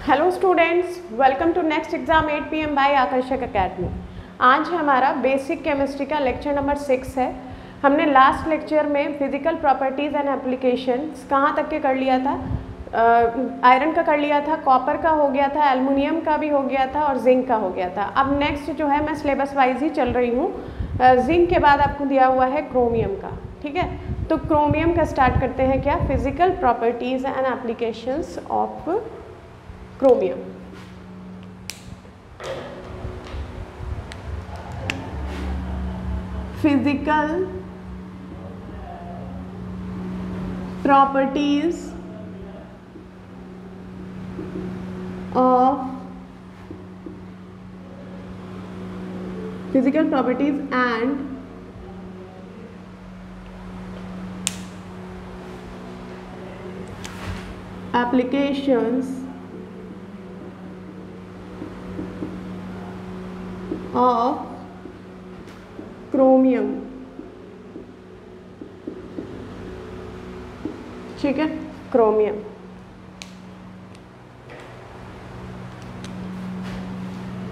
Hello students, welcome to next exam 8 PM by Aakarshak academy. आज हमारा basic chemistry का lecture number 6 है। हमने लास्ट लेक्चर में फिजिकल प्रॉपर्टीज़ एंड एप्लीकेशंस कहाँ तक के कर लिया था। आयरन का कर लिया था, कॉपर का हो गया था, एल्युमिनियम का भी हो गया था और जिंक का हो गया था। अब नेक्स्ट जो है मैं सिलेबस वाइज ही चल रही हूँ। जिंक के बाद आपको दिया हुआ है क्रोमियम का, ठीक है। तो क्रोमियम का स्टार्ट करते हैं क्या, physical properties and applications of chromium. Physical properties of physical properties and applications of chromium. ठीक है, क्रोमियम।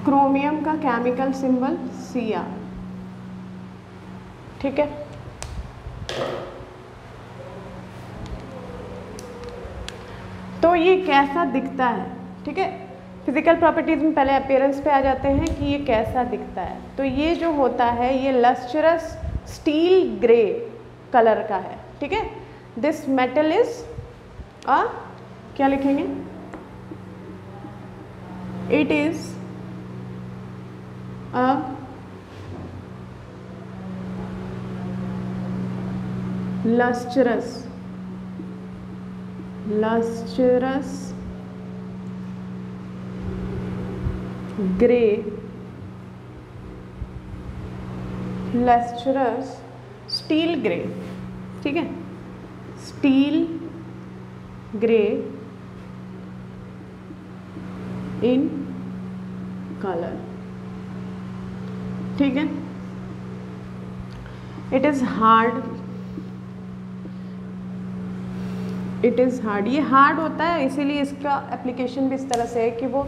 क्रोमियम का केमिकल सिंबल Cr, ठीक है। तो ये कैसा दिखता है, ठीक है। फिजिकल प्रॉपर्टीज में पहले अपीयरेंस पे आ जाते हैं कि ये कैसा दिखता है। तो ये जो होता है ये लस्ट्रस स्टील ग्रे कलर का है, ठीक है। दिस मेटल इज क्या लिखेंगे, it is a lustrous grey, lustrous steel grey, ठीक है, स्टील ग्रे इन कलर, ठीक है। इट इज हार्ड, ये हार्ड होता है, इसीलिए इसका एप्लीकेशन भी इस तरह से है कि वो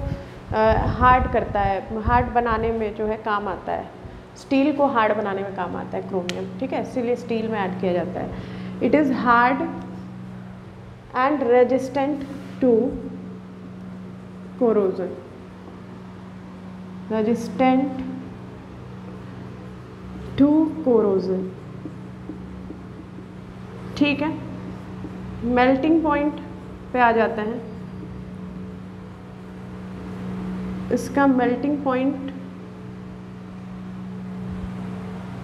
हार्ड करता है, हार्ड बनाने में जो है काम आता है, स्टील को हार्ड बनाने में काम आता है क्रोमियम, ठीक है, इसीलिए स्टील में ऐड किया जाता है। It is hard and resistant to corrosion, resistant to corrosion, ठीक है। मेल्टिंग पॉइंट पे आ जाता है, इसका मेल्टिंग पॉइंट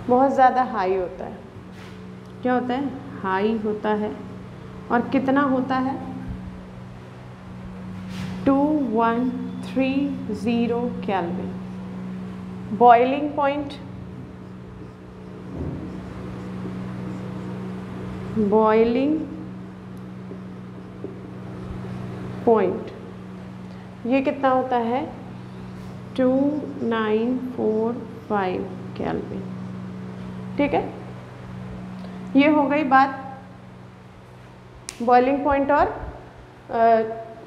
बहुत ज़्यादा हाई होता है। क्या होता है, हाई होता है। और कितना होता है, 2130 केल्विन। बॉइलिंग पॉइंट, ये कितना होता है, 2945 केल्विन, ठीक है। ये हो गई बात बॉइलिंग पॉइंट और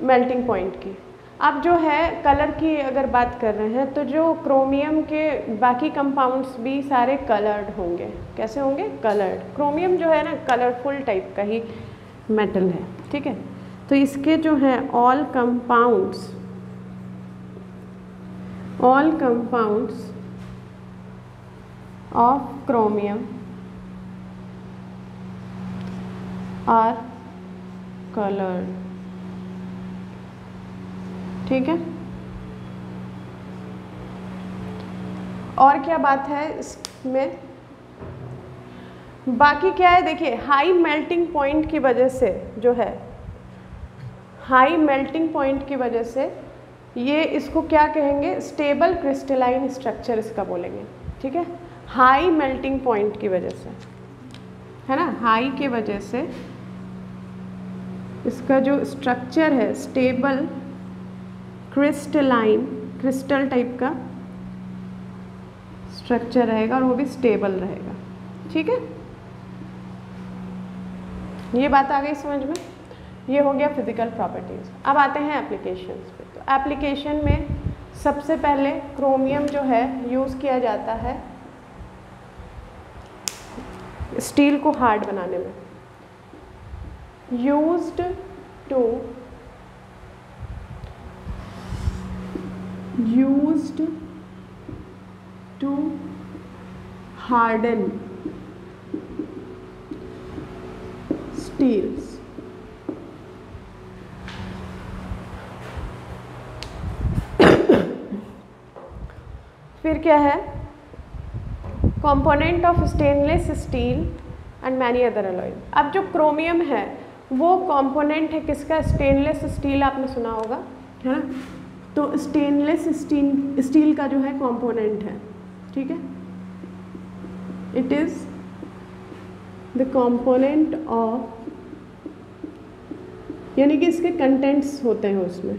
मेल्टिंग पॉइंट की। अब जो है कलर की अगर बात कर रहे हैं तो जो क्रोमियम के बाकी कंपाउंड्स भी सारे कलर्ड होंगे। कैसे होंगे, कलर्ड। क्रोमियम जो है ना कलरफुल टाइप का ही मेटल है, ठीक है। तो इसके जो है all compounds of chromium are coloured, ठीक है। और क्या बात है इसमें, बाकी क्या है, देखिए हाई मेल्टिंग पॉइंट की वजह से जो है, हाई मेल्टिंग पॉइंट की वजह से ये इसको क्या कहेंगे, स्टेबल क्रिस्टलाइन स्ट्रक्चर इसका बोलेंगे, ठीक है। हाई मेल्टिंग पॉइंट की वजह से, है ना, हाई के वजह से इसका जो स्ट्रक्चर है स्टेबल क्रिस्टलाइन, क्रिस्टल टाइप का स्ट्रक्चर रहेगा और वो भी स्टेबल रहेगा, ठीक है। ये बात आ गई समझ में। ये हो गया फिजिकल प्रॉपर्टीज। अब आते हैं एप्लीकेशंस पे। तो एप्लीकेशन में सबसे पहले क्रोमियम जो है यूज़ किया जाता है स्टील को हार्ड बनाने में। Used to harden steels. फिर क्या है, component of stainless steel and many other alloy. अब जो क्रोमियम है वो कंपोनेंट है किसका, स्टेनलेस स्टील आपने सुना होगा, है ना। तो स्टेनलेस स्टील का जो है कंपोनेंट है, ठीक है। It is the component of, यानी कि इसके कंटेंट्स होते हैं उसमें,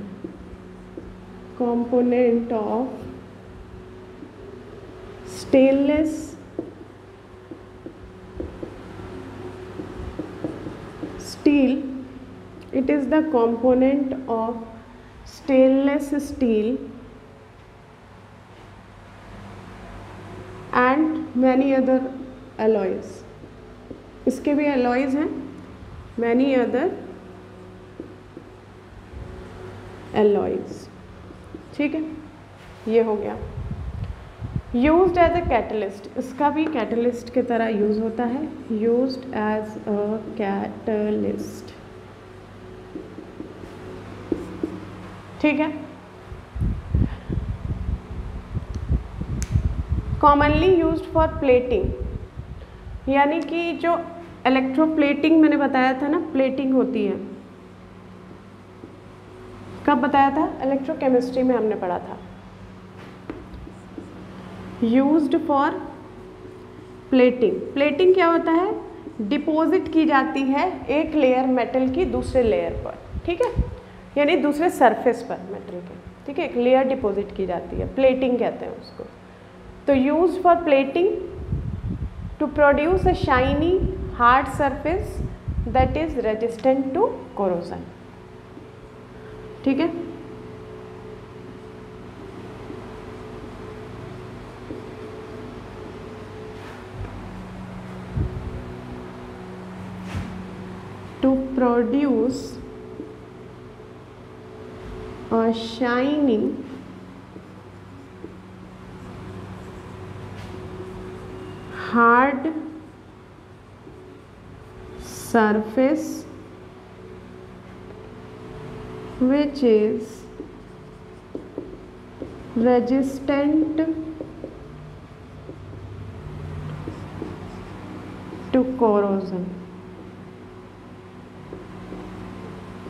component of stainless steel. It is the component of stainless steel and many other alloys. इसके भी alloys हैं, many other alloys, ठीक है। ये हो गया। यूज्ड एज अ कैटलिस्ट, इसका भी कैटलिस्ट की तरह यूज होता है, यूज्ड एज अ कैटलिस्ट, ठीक है। कॉमनली यूज्ड फॉर प्लेटिंग, यानी कि जो इलेक्ट्रोप्लेटिंग मैंने बताया था ना, प्लेटिंग होती है, कब बताया था, इलेक्ट्रोकेमिस्ट्री में हमने पढ़ा था। यूज्ड फॉर प्लेटिंग, प्लेटिंग क्या होता है, डिपॉजिट की जाती है एक लेयर मेटल की दूसरे लेयर पर, ठीक है, यानी दूसरे सरफेस पर मेटल के, ठीक है, एक लेयर डिपॉजिट की जाती है, प्लेटिंग कहते हैं उसको। तो used for plating to produce a shiny hard surface that is resistant to corrosion, ठीक है। To produce a shiny hard surface which is resistant to corrosion,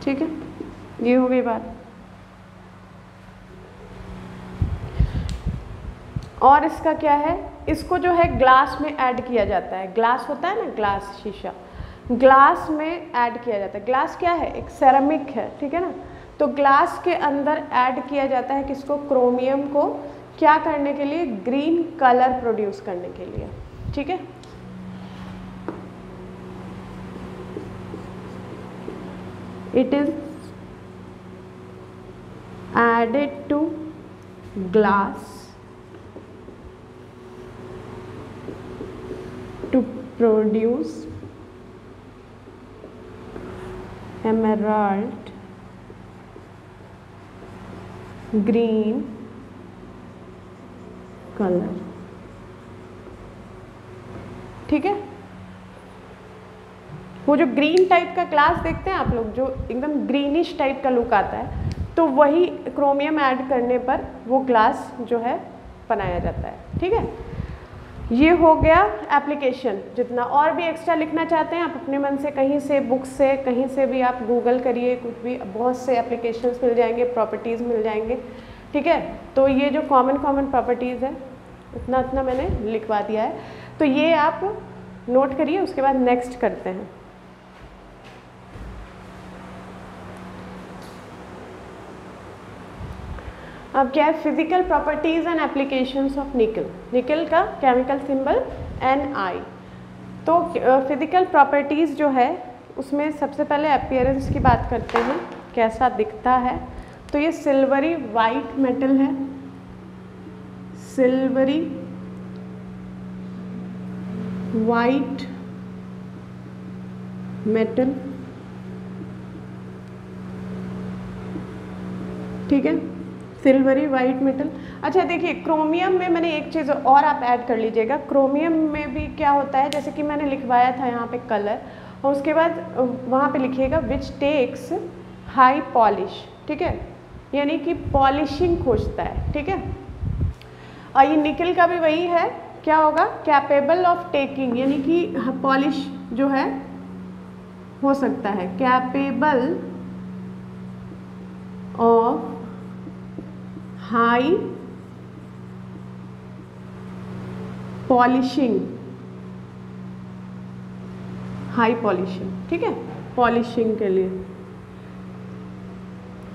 ठीक है। ये हो गई बात। और इसका क्या है, इसको जो है ग्लास में ऐड किया जाता है, ग्लास होता है ना, ग्लास शीशा, ग्लास में ऐड किया जाता है। ग्लास क्या है, एक सेरेमिक है, ठीक है ना। तो ग्लास के अंदर ऐड किया जाता है किसको, क्रोमियम को, क्या करने के लिए, ग्रीन कलर प्रोड्यूस करने के लिए, ठीक है। It is added to glass to produce emerald green color, ठीक है। वो जो ग्रीन टाइप का ग्लास देखते हैं आप लोग, जो एकदम ग्रीनिश टाइप का लुक आता है, तो वही क्रोमियम ऐड करने पर वो ग्लास जो है बनाया जाता है, ठीक है। ये हो गया एप्लीकेशन। जितना और भी एक्स्ट्रा लिखना चाहते हैं आप अपने मन से, कहीं से, बुक से, कहीं से भी आप गूगल करिए, कुछ भी, बहुत से एप्लीकेशंस मिल जाएंगे, प्रॉपर्टीज़ मिल जाएंगे, ठीक है। तो ये जो कॉमन प्रॉपर्टीज़ है, इतना मैंने लिखवा दिया है, तो ये आप नोट करिए। उसके बाद नेक्स्ट करते हैं। अब क्या है, physical properties and applications of निकल। निकल का केमिकल सिंबल Ni। तो फिजिकल प्रॉपर्टीज़ जो है उसमें सबसे पहले अपीयरेंस की बात करते हैं, कैसा दिखता है। तो ये सिल्वरी वाइट मेटल है, सिल्वरी वाइट मेटल, ठीक है, सिल्वरी वाइट मेटल। अच्छा देखिए, क्रोमियम में मैंने एक चीज़ और आप ऐड कर लीजिएगा, क्रोमियम में भी क्या होता है, जैसे कि मैंने लिखवाया था यहाँ पे कलर, और उसके बाद वहाँ पे लिखिएगा विच टेक्स हाई पॉलिश, ठीक है, यानी कि पॉलिशिंग खोजता है, ठीक है। और ये निकल का भी वही है, क्या होगा, कैपेबल ऑफ टेकिंग, यानी कि पॉलिश जो है हो सकता है, capable of high polishing, high polishing, ठीक है, पॉलिशिंग के लिए।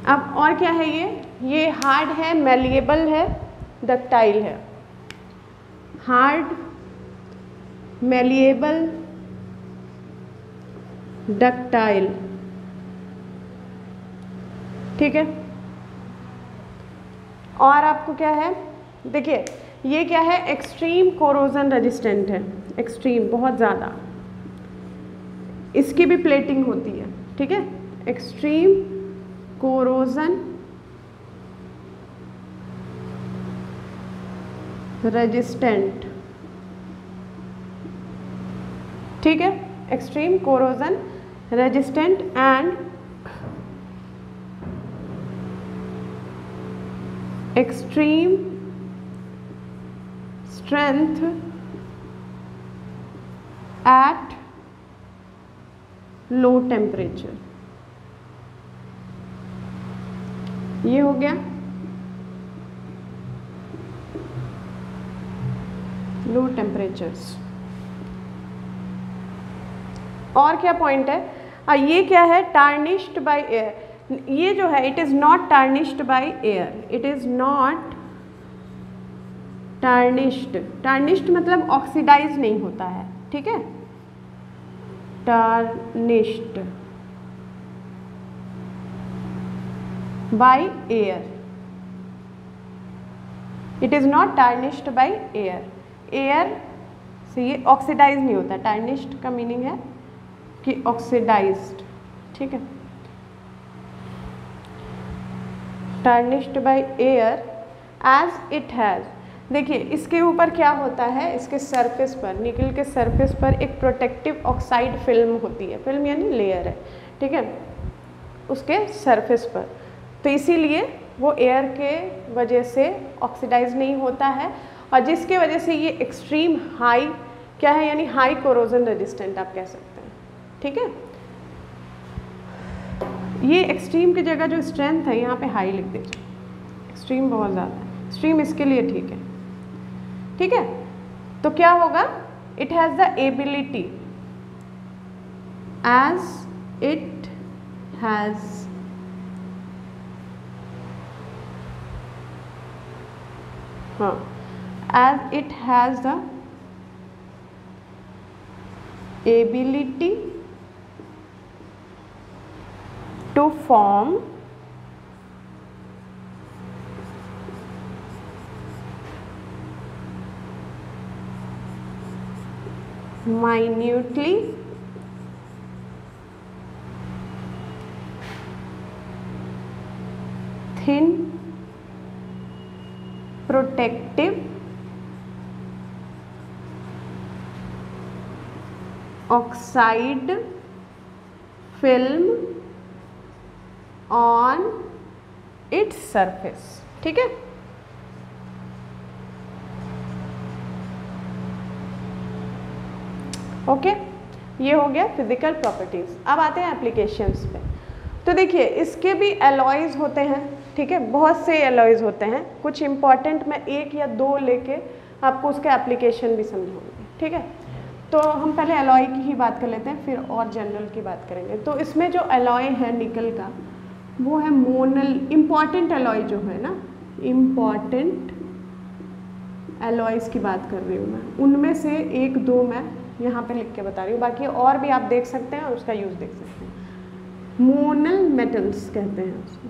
अब और क्या है, ये हार्ड है, मैलिएबल है, डक्टाइल है, हार्ड, मैलिएबल, डक्टाइल, ठीक है। और आपको क्या है, देखिए ये क्या है, एक्सट्रीम कोरोजन रेजिस्टेंट है, एक्सट्रीम बहुत ज़्यादा, इसकी भी प्लेटिंग होती है, ठीक है, एक्सट्रीम कोरोजन रेजिस्टेंट, ठीक है, extreme corrosion resistant and extreme strength at low temperature, ये हो गया लो टेम्परेचर्स। और क्या पॉइंट है, ये क्या है, टार्निश्ड बाय एयर, ये जो है it is not tarnished by air, it is not tarnished, tarnished मतलब ऑक्सीडाइज नहीं होता है, ठीक है, tarnished by air, it is not tarnished by air, air से ये ऑक्सीडाइज नहीं होता, टार्निश्ड का मीनिंग है कि ऑक्सीडाइज्ड, ठीक है, tarnished by air as it has. देखिए इसके ऊपर क्या होता है, इसके सरफेस पर, निकल के सरफेस पर एक प्रोटेक्टिव ऑक्साइड फिल्म होती है, फिल्म यानी लेयर है, ठीक है, उसके सरफेस पर, तो इसीलिए वो एयर के वजह से ऑक्सीडाइज नहीं होता है, और जिसके वजह से ये एक्सट्रीम हाई क्या है, यानी हाई कोरोजन रेजिस्टेंट आप कह सकते हैं, ठीक है। ये एक्सट्रीम की जगह जो स्ट्रेंथ है यहाँ पे हाई लिख दीजिए, एक्सट्रीम बहुत ज़्यादा है, एक्सट्रीम इसके लिए ठीक है, ठीक है। तो क्या होगा, it has the ability, as it has as it has the ability to form minutely thin protective oxide film on its surface, ठीक है। ओके, ये हो गया फिजिकल प्रॉपर्टीज। अब आते हैं एप्लीकेशंस पे। तो देखिए इसके भी एलॉयज होते हैं, ठीक है, बहुत से एलॉयज होते हैं, कुछ इंपॉर्टेंट मैं एक या दो लेके आपको उसके एप्लीकेशन भी समझाऊंगी, ठीक है। तो हम पहले एलॉय की ही बात कर लेते हैं, फिर और जनरल की बात करेंगे। तो इसमें जो एलॉय है निकल का, वो है मोनल, इम्पॉर्टेंट एलॉय जो है ना, इम्पॉर्टेंट एलॉयज़ की बात कर रही हूँ मैं, उनमें से एक दो मैं यहाँ पे लिख के बता रही हूँ, बाकी और भी आप देख सकते हैं और उसका यूज़ देख सकते हैं। मोनल मेटल्स कहते हैं उसको,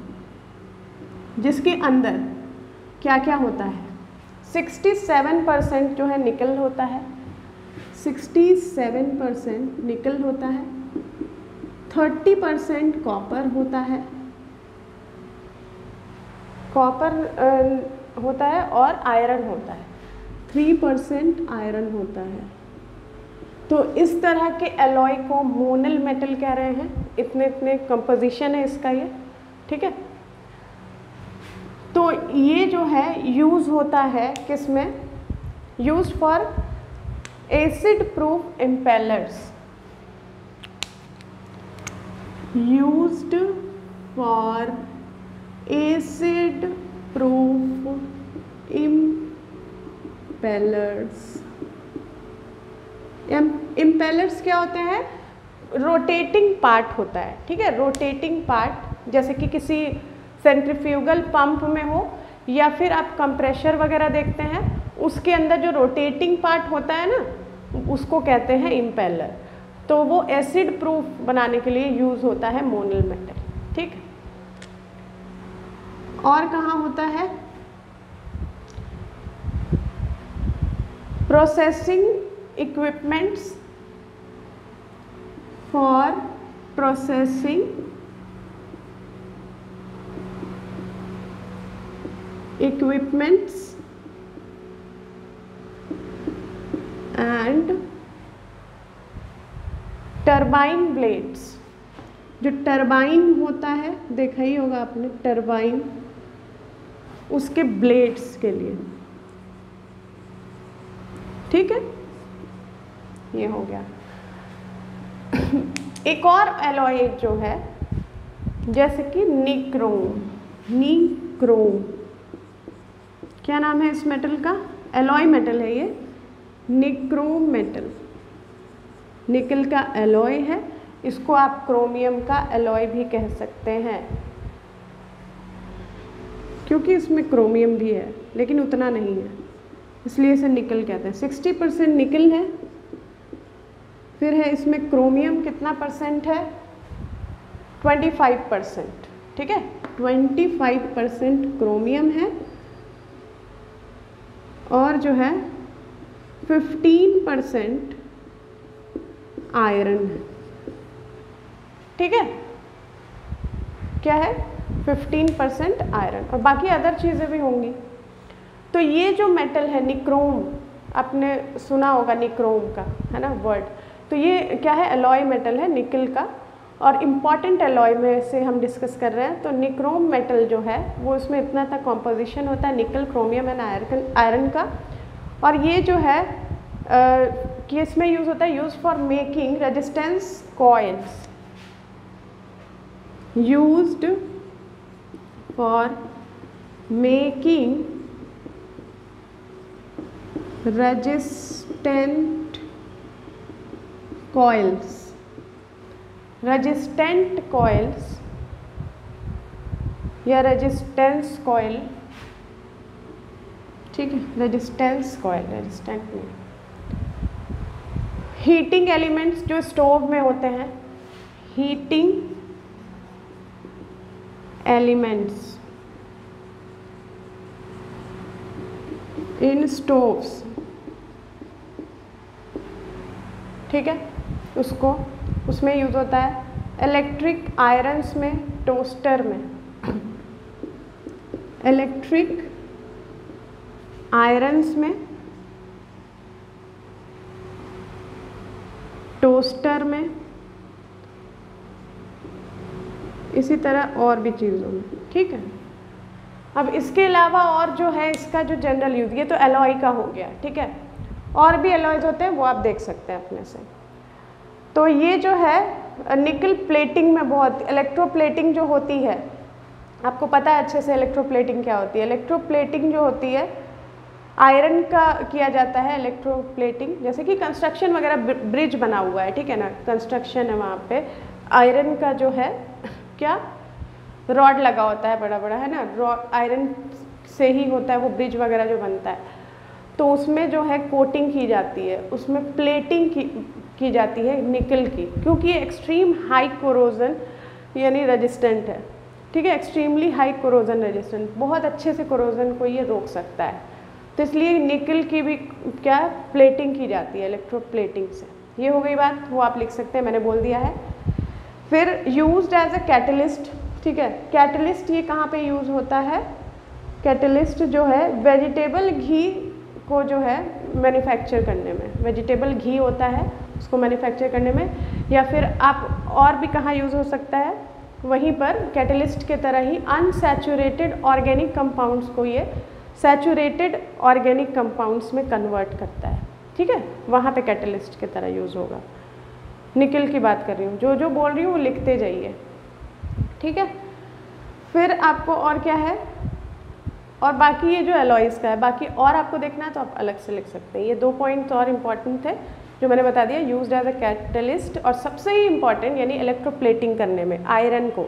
जिसके अंदर क्या क्या होता है, 67% जो है निकल होता है, 67% निकल होता है, 30% कॉपर होता है, कॉपर होता है और आयरन होता है, 3% आयरन होता है। तो इस तरह के एलॉय को मोनल मेटल कह रहे हैं, इतने इतने कंपोजिशन है इसका ये, ठीक है। तो ये जो है यूज़ होता है किस में, use for acid proof impellers, used for acid proof impellers. Impellers क्या होते हैं, रोटेटिंग पार्ट होता है, ठीक है, रोटेटिंग पार्ट, जैसे कि किसी सेंट्रीफ्यूगल पंप में हो या फिर आप कंप्रेशर वगैरह देखते हैं, उसके अंदर जो रोटेटिंग पार्ट होता है ना, उसको कहते हैं इम्पेलर। तो वो एसिड प्रूफ बनाने के लिए यूज़ होता है मोनल मेटल, ठीक। और कहाँ होता है, processing equipments, for processing equipments and turbine blades. जो टरबाइन होता है, देखा ही होगा आपने टरबाइन, उसके ब्लेड्स के लिए, ठीक है, ये हो गया। एक और एलॉय जो है, जैसे कि निक्रोम, निक्रोम क्या नाम है इस मेटल का, एलॉय मेटल है ये, निक्रोम मेटल, निकल का एलॉय है, इसको आप क्रोमियम का एलॉय भी कह सकते हैं, क्योंकि इसमें क्रोमियम भी है लेकिन उतना नहीं है, इसलिए इसे निकल कहते हैं। 60% निकल है, फिर है इसमें क्रोमियम कितना परसेंट है, 25%, ठीक है, 25% क्रोमियम है, और जो है 15% आयरन है, ठीक है, क्या है 15% आयरन, और बाकी अदर चीज़ें भी होंगी। तो ये जो मेटल है निक्रोम, आपने सुना होगा निक्रोम का, है ना वर्ड, तो ये क्या है, एलॉय मेटल है निकल का, और इम्पॉर्टेंट एलॉय में से हम डिस्कस कर रहे हैं। तो निक्रोम मेटल जो है वो इसमें इतना तक कॉम्पोजिशन होता है, निकल, क्रोमियम एंड आयरन का, और ये जो है कि इसमें यूज़ होता है, use for making resistance coils, used for making resistant coils, resistant coils या रेजिस्टेंस कॉइल, ठीक है, रेजिस्टेंस कॉइल, रेजिस्टेंट में। हीटिंग एलिमेंट्स जो स्टोव में होते हैं, हीटिंग एलिमेंट्स इन स्टोव्स, ठीक है, उसको उसमें यूज होता है। इलेक्ट्रिक आयरन्स में, टोस्टर में, इलेक्ट्रिक आयरन्स में, टोस्टर में, इसी तरह और भी चीज़ों में, ठीक है। अब इसके अलावा और जो है इसका जो जनरल यूज, ये तो एलॉय का हो गया, ठीक है, और भी एलॉयज होते हैं वो आप देख सकते हैं अपने से। तो ये जो है निकल प्लेटिंग में बहुत, इलेक्ट्रोप्लेटिंग जो होती है, आपको पता है अच्छे से इलेक्ट्रोप्लेटिंग क्या होती है। इलेक्ट्रोप्लेटिंग जो होती है आयरन का किया जाता है इलेक्ट्रोप्लेटिंग, जैसे कि कंस्ट्रक्शन वगैरह, ब्रिज बना हुआ है, ठीक है ना, कंस्ट्रक्शन है, वहाँ पे आयरन का जो है क्या रॉड लगा होता है, बड़ा बड़ा, है ना, रॉड आयरन से ही होता है वो ब्रिज वगैरह जो बनता है। तो उसमें जो है कोटिंग की जाती है, उसमें प्लेटिंग की जाती है निकल की, क्योंकि ये एक्सट्रीम हाई कोरोजन यानी रेजिस्टेंट है। ठीक है, एक्सट्रीमली हाई कोरोजन रेजिस्टेंट, बहुत अच्छे से कोरोजन को ये रोक सकता है। तो इसलिए निकल की भी क्या प्लेटिंग की जाती है, इलेक्ट्रोप्लेटिंग से। ये हो गई बात, वो आप लिख सकते हैं, मैंने बोल दिया है। फिर यूज्ड एज अ कैटलिस्ट, ठीक है, कैटलिस्ट ये कहाँ पे यूज़ होता है? कैटलिस्ट जो है वेजिटेबल घी को जो है मैन्युफैक्चर करने में, वेजिटेबल घी होता है उसको मैन्युफैक्चर करने में, या फिर आप और भी कहाँ यूज़ हो सकता है, वहीं पर कैटलिस्ट के तरह ही अनसैचुरेटेड ऑर्गेनिक कंपाउंड्स को ये सैचुरेटेड ऑर्गेनिक कंपाउंड्स में कन्वर्ट करता है, ठीक है, वहाँ पे कैटलिस्ट की तरह यूज़ होगा। निकल की बात कर रही हूँ, जो जो बोल रही हूँ वो लिखते जाइए, ठीक है। फिर आपको और क्या है, और बाकी ये जो एलॉयज़ का है, बाकी और आपको देखना है तो आप अलग से लिख सकते हैं। ये 2 पॉइंट्स और इम्पॉर्टेंट थे जो मैंने बता दिया, यूज्ड एज अ कैटलिस्ट, और सबसे ही इम्पॉर्टेंट यानी इलेक्ट्रोप्लेटिंग करने में आयरन को,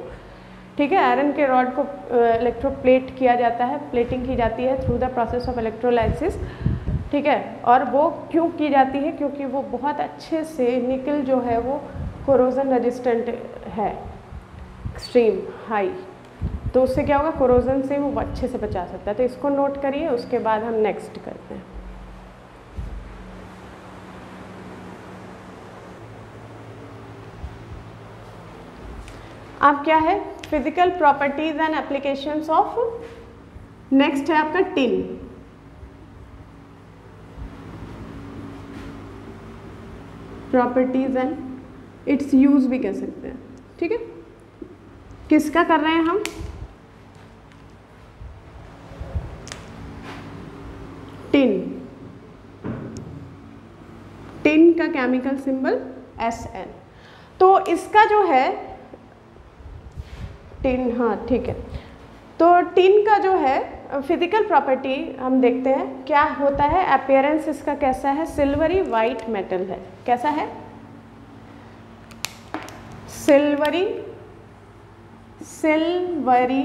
ठीक है, आयरन के रॉड को इलेक्ट्रोप्लेट किया जाता है, प्लेटिंग की जाती है through the process of electrolysis, ठीक है। और वो क्यों की जाती है? क्योंकि वो बहुत अच्छे से निकल जो है वो कोरोजन रेजिस्टेंट है, एक्सट्रीम हाई, तो उससे क्या होगा, कोरोजन से वो अच्छे से बचा सकता है। तो इसको नोट करिए, उसके बाद हम नेक्स्ट करते हैं। अब क्या है, physical properties and applications of, next है आपका tin. Properties and it's use भी कह सकते हैं, ठीक है। किसका कर रहे हैं हम? टिन। टिन का केमिकल सिंबल Sn। तो इसका जो है टिन, हाँ ठीक है, तो टिन का जो है फिजिकल प्रॉपर्टी हम देखते हैं क्या होता है। अपीयरेंस इसका कैसा है? सिल्वरी वाइट मेटल है। कैसा है? सिल्वरी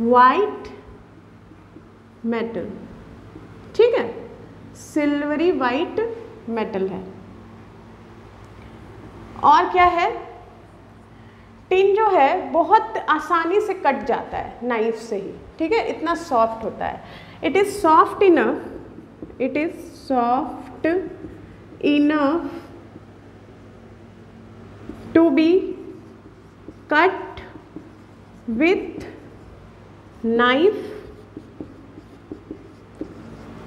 वाइट मेटल, ठीक है, सिल्वरी वाइट मेटल है। और क्या है, टिन जो है बहुत आसानी से कट जाता है नाइफ से ही, ठीक है, इतना सॉफ्ट होता है। It is soft enough to be cut with knife,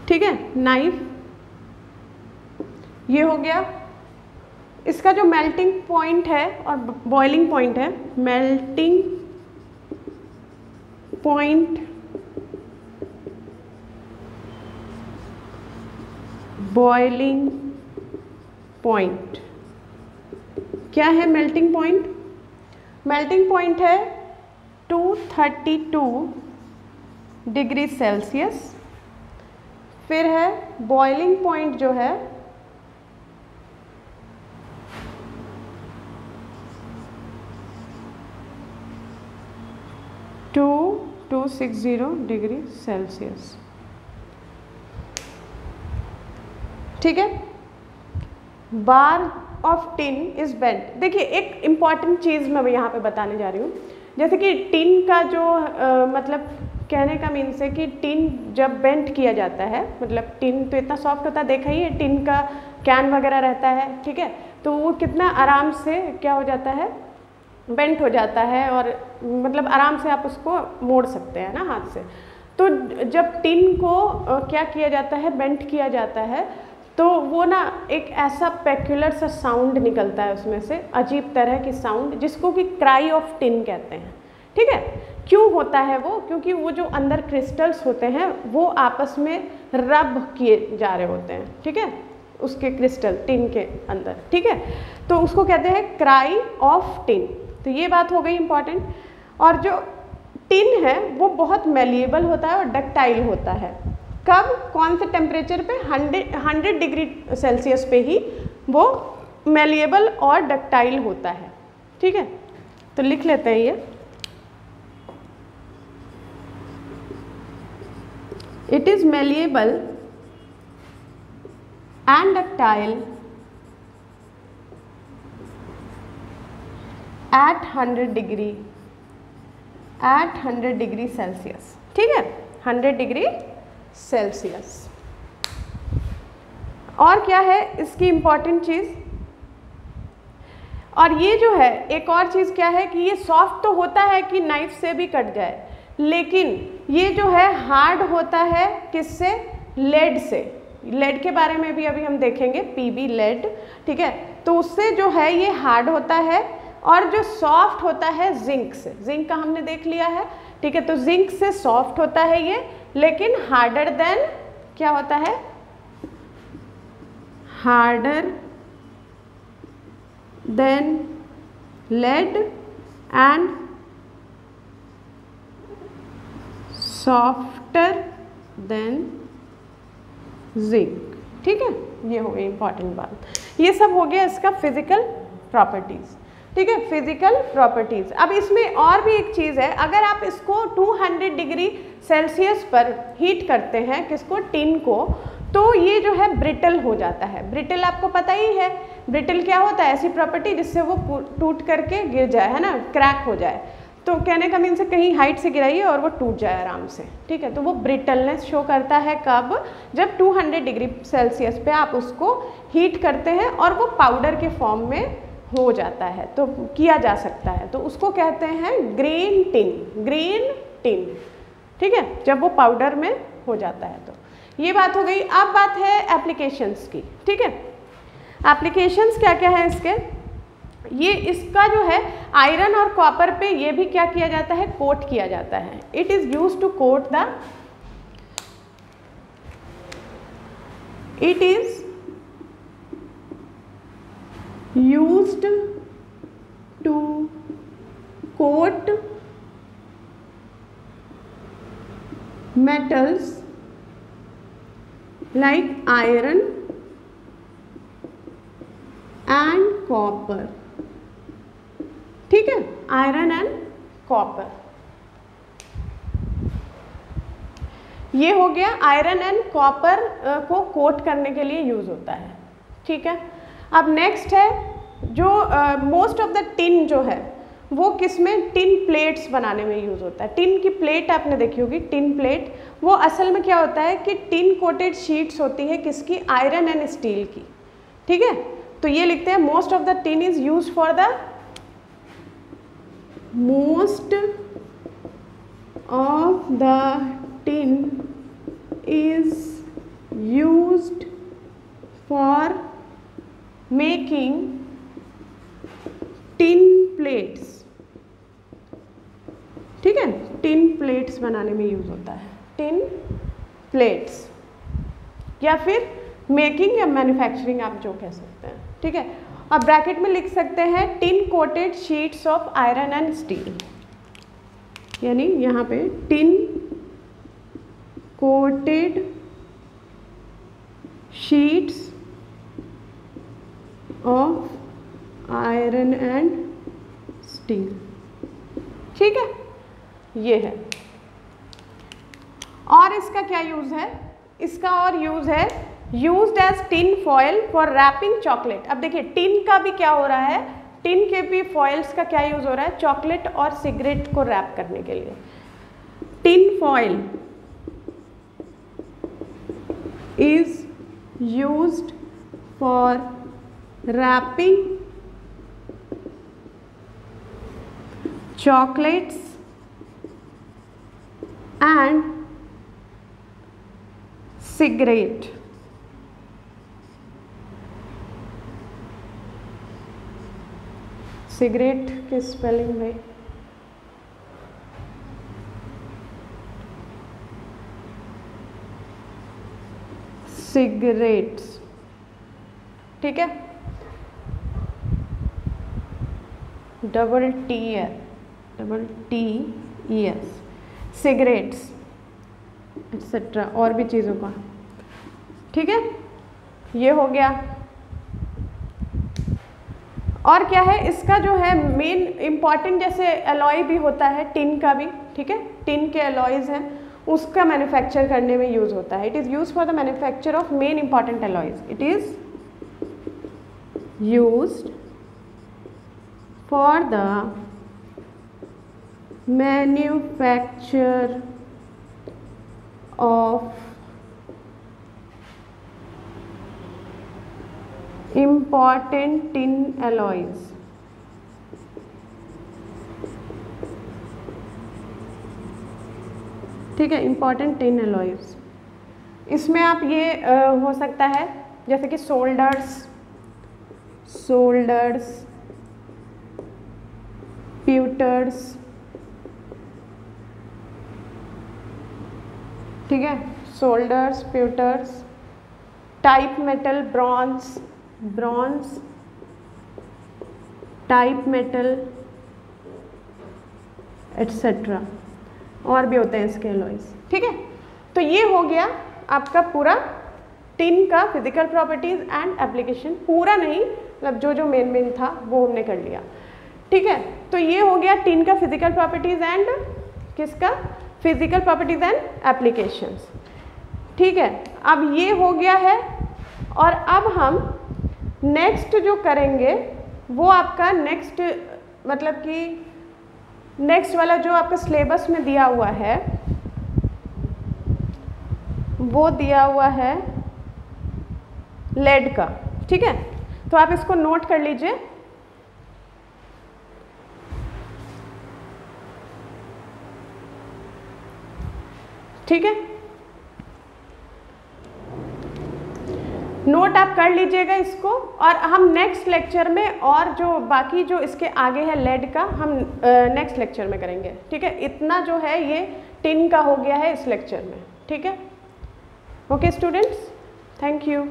ठीक है, नाइफ। ये हो गया। इसका जो मेल्टिंग पॉइंट है और बॉइलिंग पॉइंट है, मेल्टिंग पॉइंट, बॉइलिंग पॉइंट, क्या है मेल्टिंग पॉइंट? मेल्टिंग पॉइंट है 232 डिग्री सेल्सियस। फिर है बॉइलिंग पॉइंट जो है 2260 डिग्री सेल्सियस, ठीक है। बार ऑफ टिन इज बेंट। देखिए एक इम्पॉर्टेंट चीज़ मैं यहाँ पे बताने जा रही हूँ, जैसे कि टिन का जो मतलब कहने का मीन्स है कि टिन जब बेंट किया जाता है, मतलब टिन तो इतना सॉफ्ट होता है, देखा ही है, टिन का कैन वगैरह रहता है, ठीक है, तो वो कितना आराम से क्या हो जाता है, बेंट हो जाता है, और मतलब आराम से आप उसको मोड़ सकते हैं ना हाथ से। तो जब टिन को क्या किया जाता है, बेंट किया जाता है, तो वो ना एक ऐसा पेक्युलर सा साउंड निकलता है उसमें से, अजीब तरह की साउंड, जिसको कि क्राई ऑफ टिन कहते हैं, ठीक है। क्यों होता है वो? क्योंकि वो जो अंदर क्रिस्टल्स होते हैं वो आपस में रब किए जा रहे होते हैं, ठीक है, उसके क्रिस्टल टिन के अंदर, ठीक है, तो उसको कहते हैं क्राई ऑफ टिन। तो ये बात हो गई इम्पॉर्टेंट। और जो टिन है वो बहुत मेलिएबल होता है और डक्टाइल होता है। कब? कौन से टेम्परेचर पे? 100 डिग्री सेल्सियस पे ही वो मेलिएबल और डक्टाइल होता है, ठीक है। तो लिख लेते हैं ये, it is malleable and ductile at 100 degree Celsius, ठीक है, 100 डिग्री सेल्सियस। और क्या है इसकी इम्पॉर्टेंट चीज़, और ये जो है एक और चीज़ क्या है कि ये सॉफ्ट तो होता है कि नाइफ से भी कट जाए, लेकिन ये जो है हार्ड होता है किससे, लेड से। लेड के बारे में भी अभी हम देखेंगे, पीबी लेड, ठीक है, तो उससे जो है ये हार्ड होता है, और जो सॉफ्ट होता है जिंक से, जिंक का हमने देख लिया है, ठीक है, तो जिंक से सॉफ्ट होता है ये, लेकिन हार्डर देन क्या होता है, harder than lead and softer than zinc, ठीक है, ये हो गई इंपॉर्टेंट बात। ये सब हो गया इसका फिजिकल प्रॉपर्टीज, ठीक है, फिजिकल प्रॉपर्टीज। अब इसमें और भी एक चीज़ है, अगर आप इसको 200 डिग्री सेल्सियस पर हीट करते हैं, किसको, टिन को, तो ये जो है ब्रिटल हो जाता है। ब्रिटल आपको पता ही है, ब्रिटल क्या होता है, ऐसी प्रॉपर्टी जिससे वो टूट करके गिर जाए, है ना, क्रैक हो जाए। तो कहने का मीन से कहीं हाइट से गिराइए और वो टूट जाए आराम से, ठीक है, तो वो ब्रिटलनेस शो करता है कब, जब 200 डिग्री सेल्सियस पे आप उसको हीट करते हैं और वो पाउडर के फॉर्म में हो जाता है, तो किया जा सकता है, तो उसको कहते हैं ग्रेन टिन, ग्रेन टिन, ठीक है, जब वो पाउडर में हो जाता है। तो ये बात हो गई। अब बात है एप्लीकेशंस की, ठीक है, एप्लीकेशंस क्या क्या है इसके, ये इसका जो है आयरन और कॉपर पे ये भी क्या किया जाता है, कोट किया जाता है। It is used to coat the, it is used to coat metals like iron and copper, ठीक है, आयरन एंड कॉपर, ये हो गया आयरन एंड कॉपर को कोट करने के लिए यूज होता है, ठीक है। अब नेक्स्ट है जो मोस्ट ऑफ द टिन जो है वो किस में, टिन प्लेट्स बनाने में यूज़ होता है। टिन की प्लेट आपने देखी होगी, टिन प्लेट, वो असल में क्या होता है कि टिन कोटेड शीट्स होती है किसकी, आयरन एंड स्टील की, ठीक है। तो ये लिखते हैं most of the tin is use for the, most of the tin is used for making tin plates, ठीक है, टिन प्लेट्स बनाने में यूज होता है, टिन प्लेट्स, या फिर मेकिंग या मैन्युफैक्चरिंग आप जो कह सकते हैं, ठीक है। अब ब्रैकेट में लिख सकते हैं tin coated sheets of iron and steel, यानी यहाँ पे tin coated sheets of iron and steel, ठीक है, ये है। और इसका क्या यूज है, इसका और यूज है, used as tin foil for wrapping chocolate. अब देखिए टिन का भी क्या हो रहा है, टिन के भी फॉयल्स का क्या यूज हो रहा है, चॉकलेट और सिगरेट को रैप करने के लिए। Tin foil is used for wrapping chocolates and cigarette, cigarette की स्पेलिंग में सिगरेट्स, ठीक है, डबल टी है, double T E S, cigarettes etcetera, और भी चीज़ों का, ठीक है, ये हो गया। और क्या है इसका जो है मेन इम्पॉर्टेंट, जैसे एलॉय भी होता है टिन का भी, ठीक है, टिन के एलॉयज हैं उसका मैन्युफैक्चर करने में यूज़ होता है। It is use for the manufacture of main important alloys, it is used for the manufacture of important tin alloys. ठीक है, important tin alloys। इसमें आप ये हो सकता है जैसे कि सोल्डर्स, प्यूटर्स, ठीक है, solders, pewters, type metal, bronze, type metal etcetera, और भी होते हैं इसके एलॉयज। ठीक है, तो ये हो गया आपका पूरा टिन का फिजिकल प्रॉपर्टीज एंड एप्लीकेशन। पूरा नहीं, मतलब जो जो मेन था वो हमने कर लिया। ठीक है, तो ये हो गया टिन का फिजिकल प्रॉपर्टीज एंड किसका, फिजिकल प्रॉपर्टीज एंड एप्लीकेशंस। ठीक है, अब ये हो गया है, और अब हम नेक्स्ट जो करेंगे वो आपका नेक्स्ट, मतलब कि नेक्स्ट वाला जो आपका सिलेबस में दिया हुआ है वो दिया हुआ है लेड का। ठीक है, तो आप इसको नोट कर लीजिए। ठीक है, नोट आप कर लीजिएगा इसको, और हम नेक्स्ट लेक्चर में और जो बाकी जो इसके आगे है लेड का हम नेक्स्ट लेक्चर में करेंगे। ठीक है, इतना जो है ये टिन का हो गया है इस लेक्चर में। ठीक है, ओके स्टूडेंट्स, थैंक यू।